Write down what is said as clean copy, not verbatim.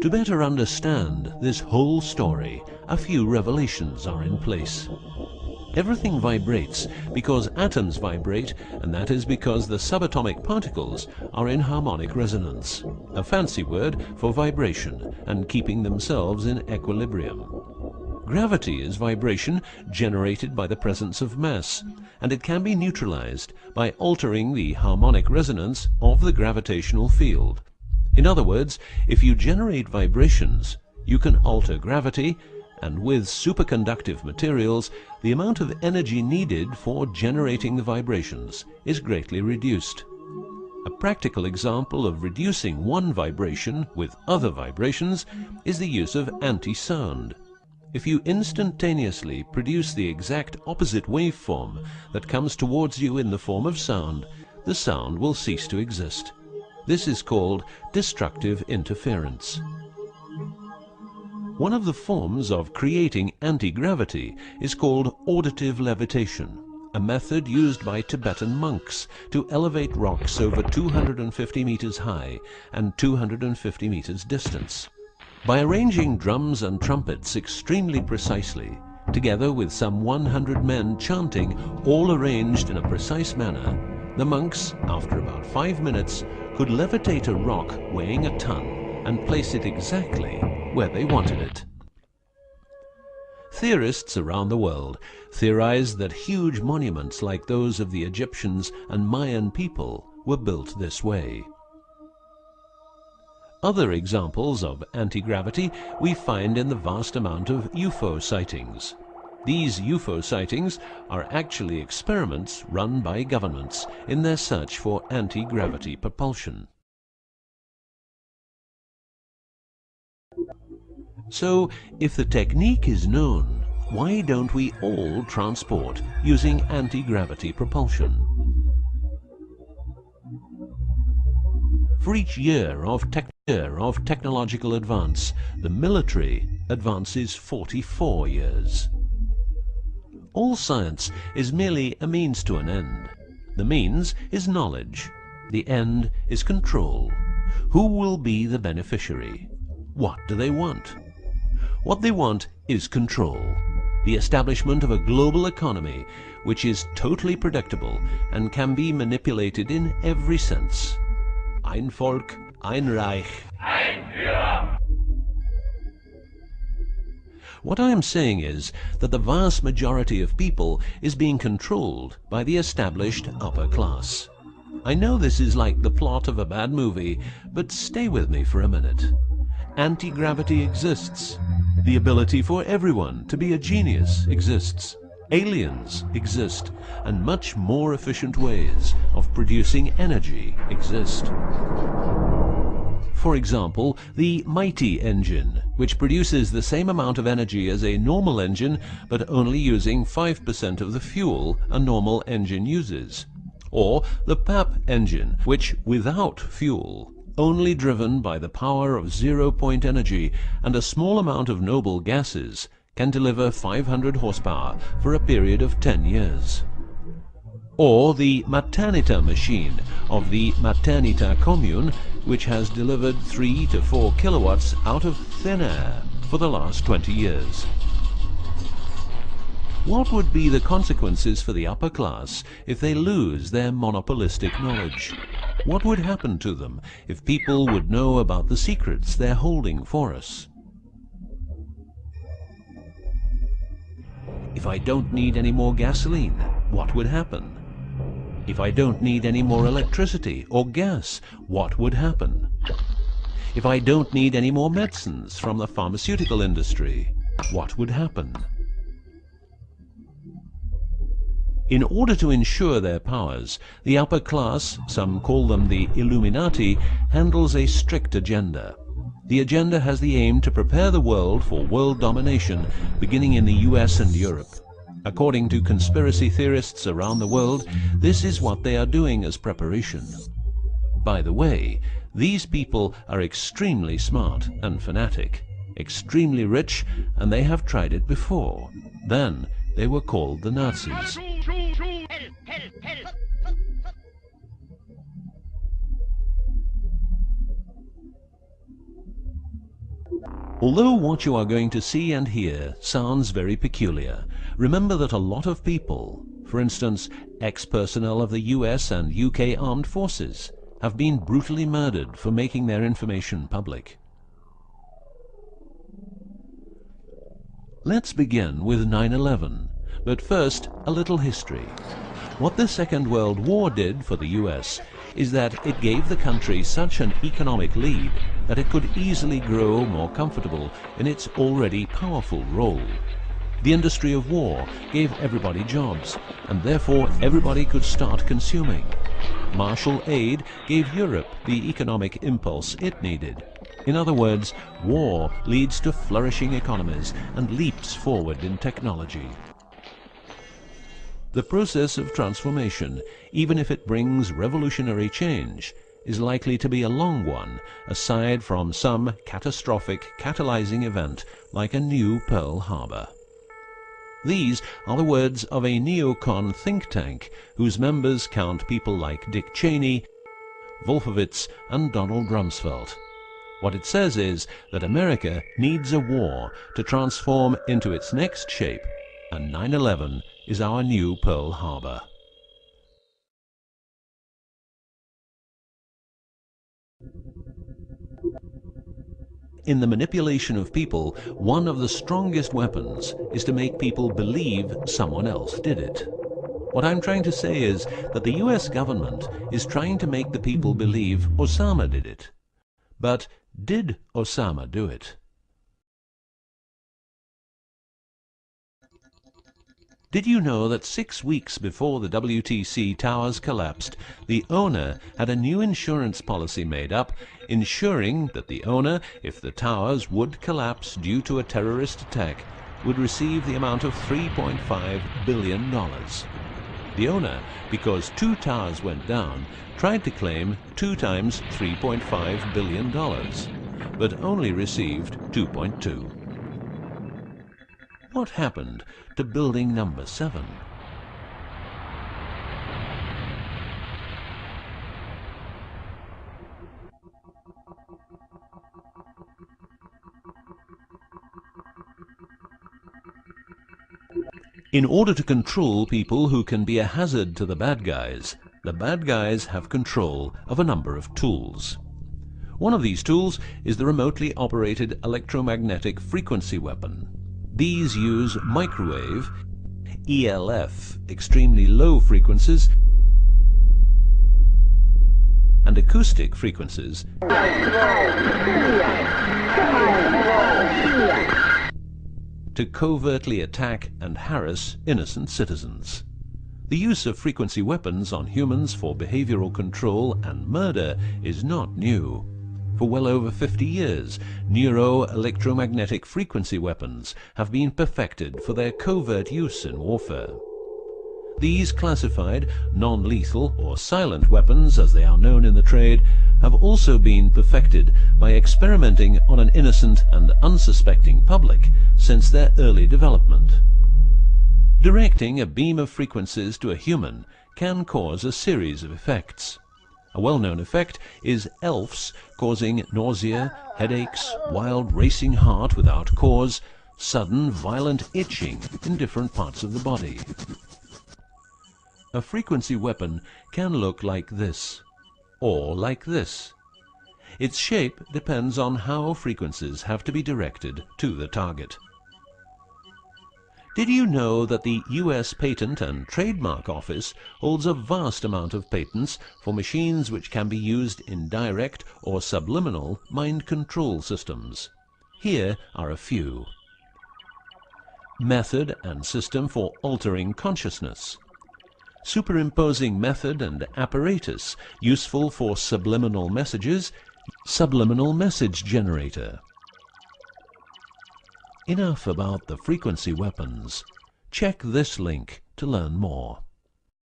To better understand this whole story, a few revelations are in place. Everything vibrates because atoms vibrate, and that is because the subatomic particles are in harmonic resonance, a fancy word for vibration and keeping themselves in equilibrium. Gravity is vibration generated by the presence of mass, and it can be neutralized by altering the harmonic resonance of the gravitational field. In other words, if you generate vibrations, you can alter gravity, and with superconductive materials, the amount of energy needed for generating the vibrations is greatly reduced. A practical example of reducing one vibration with other vibrations is the use of anti-sound. If you instantaneously produce the exact opposite waveform that comes towards you in the form of sound, the sound will cease to exist. This is called destructive interference. One of the forms of creating anti-gravity is called auditive levitation, a method used by Tibetan monks to elevate rocks over 250 meters high and 250 meters distance. By arranging drums and trumpets extremely precisely, together with some 100 men chanting, all arranged in a precise manner, the monks, after about 5 minutes, could levitate a rock weighing a ton and place it exactly where they wanted it. Theorists around the world theorize that huge monuments like those of the Egyptians and Mayan people were built this way. Other examples of anti-gravity we find in the vast amount of UFO sightings. These UFO sightings are actually experiments run by governments in their search for anti-gravity propulsion. So, if the technique is known, why don't we all transport using anti-gravity propulsion? For each year of technological advance, the military advances 44 years. All science is merely a means to an end. The means is knowledge. The end is control. Who will be the beneficiary? What do they want? What they want is control, the establishment of a global economy which is totally predictable and can be manipulated in every sense. Ein Volk, ein Reich, ein Führer. What I am saying is that the vast majority of people is being controlled by the established upper class. I know this is like the plot of a bad movie, but stay with me for a minute. Anti-gravity exists. The ability for everyone to be a genius exists. Aliens exist, and much more efficient ways of producing energy exist. For example, the Mighty engine, which produces the same amount of energy as a normal engine, but only using 5% of the fuel a normal engine uses. Or the PAP engine, which, without fuel, only driven by the power of zero-point energy and a small amount of noble gases, can deliver 500 horsepower for a period of 10 years. Or the Maternita machine of the Maternita commune, which has delivered 3 to 4 kilowatts out of thin air for the last 20 years. What would be the consequences for the upper class if they lose their monopolistic knowledge? What would happen to them if people would know about the secrets they're holding for us? If I don't need any more gasoline, what would happen? If I don't need any more electricity or gas, what would happen? If I don't need any more medicines from the pharmaceutical industry, what would happen? In order to ensure their powers, the upper class, some call them the Illuminati, handles a strict agenda. The agenda has the aim to prepare the world for world domination, beginning in the US and Europe. According to conspiracy theorists around the world, this is what they are doing as preparation. By the way, these people are extremely smart and fanatic, extremely rich, and they have tried it before. Then they were called the Nazis. Although what you are going to see and hear sounds very peculiar, remember that a lot of people, for instance, ex-personnel of the US and UK armed forces, have been brutally murdered for making their information public. Let's begin with 9/11, but first a little history. What the Second World War did for the US is that it gave the country such an economic lead that it could easily grow more comfortable in its already powerful role. The industry of war gave everybody jobs, and therefore everybody could start consuming. Marshall aid gave Europe the economic impulse it needed. In other words, war leads to flourishing economies and leaps forward in technology. The process of transformation, even if it brings revolutionary change, is likely to be a long one, aside from some catastrophic catalyzing event like a new Pearl Harbor. These are the words of a neocon think tank whose members count people like Dick Cheney, Wolfowitz, and Donald Rumsfeld. What it says is that America needs a war to transform into its next shape, and 9/11 is our new Pearl Harbor. In the manipulation of people, one of the strongest weapons is to make people believe someone else did it. What I'm trying to say is that the US government is trying to make the people believe Osama did it. But did Osama do it? Did you know that 6 weeks before the WTC towers collapsed, the owner had a new insurance policy made up, ensuring that the owner, if the towers would collapse due to a terrorist attack, would receive the amount of $3.5 billion. The owner, because 2 towers went down, tried to claim 2 times $3.5 billion, but only received 2.2. What happened to building number 7? In order to control people who can be a hazard to the bad guys have control of a number of tools. One of these tools is the remotely operated electromagnetic frequency weapon. These use microwave, ELF, extremely low frequencies, and acoustic frequencies to covertly attack and harass innocent citizens. The use of frequency weapons on humans for behavioral control and murder is not new. For well over 50 years, neuro-electromagnetic frequency weapons have been perfected for their covert use in warfare. These classified, non-lethal or silent weapons, as they are known in the trade, have also been perfected by experimenting on an innocent and unsuspecting public since their early development. Directing a beam of frequencies to a human can cause a series of effects. A well-known effect is ELFs, causing nausea, headaches, wild racing heart without cause, sudden violent itching in different parts of the body. A frequency weapon can look like this, or like this. Its shape depends on how frequencies have to be directed to the target. Did you know that the US Patent and Trademark Office holds a vast amount of patents for machines which can be used in direct or subliminal mind control systems? Here are a few. Method and system for altering consciousness. Superimposing method and apparatus useful for subliminal messages, subliminal message generator. Enough about the frequency weapons. Check this link to learn more.